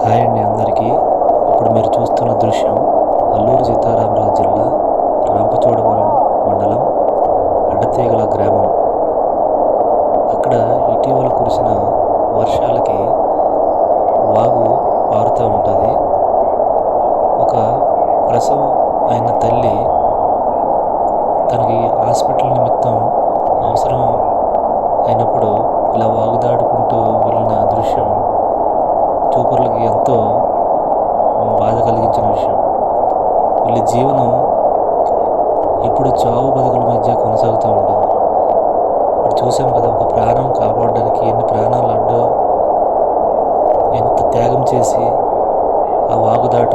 Hi అండి అందరికీ. ఇప్పుడు మీరు చూస్తున్న దృశ్యం అల్లూరు సీతారామరాజు జిల్లా రాంపచోడవరం మండలం అడ్డతీగల గ్రామం. అక్కడ ఇటీవల కురిసిన వర్షాలకి వాగు పారుతూ ఉంటుంది. ఒక ప్రసవం అయిన తల్లి తనకి హాస్పిటల్ నిమిత్తం అవసరం అయినప్పుడు ఇలా వాగు దాటుకుంటూ వెళ్ళిన దృశ్యం చూపరులకి ఎంతో బాధ కలిగించిన విషయం. వీళ్ళ జీవనం ఇప్పుడు చావు బతుకుల మధ్య కొనసాగుతూ ఉంటుంది. ఇప్పుడు చూసాం కదా, ఒక ప్రాణం కాపాడడానికి ఎన్ని ప్రాణాలు ఎంత త్యాగం చేసి ఆ వాగు దాటుకుంటూ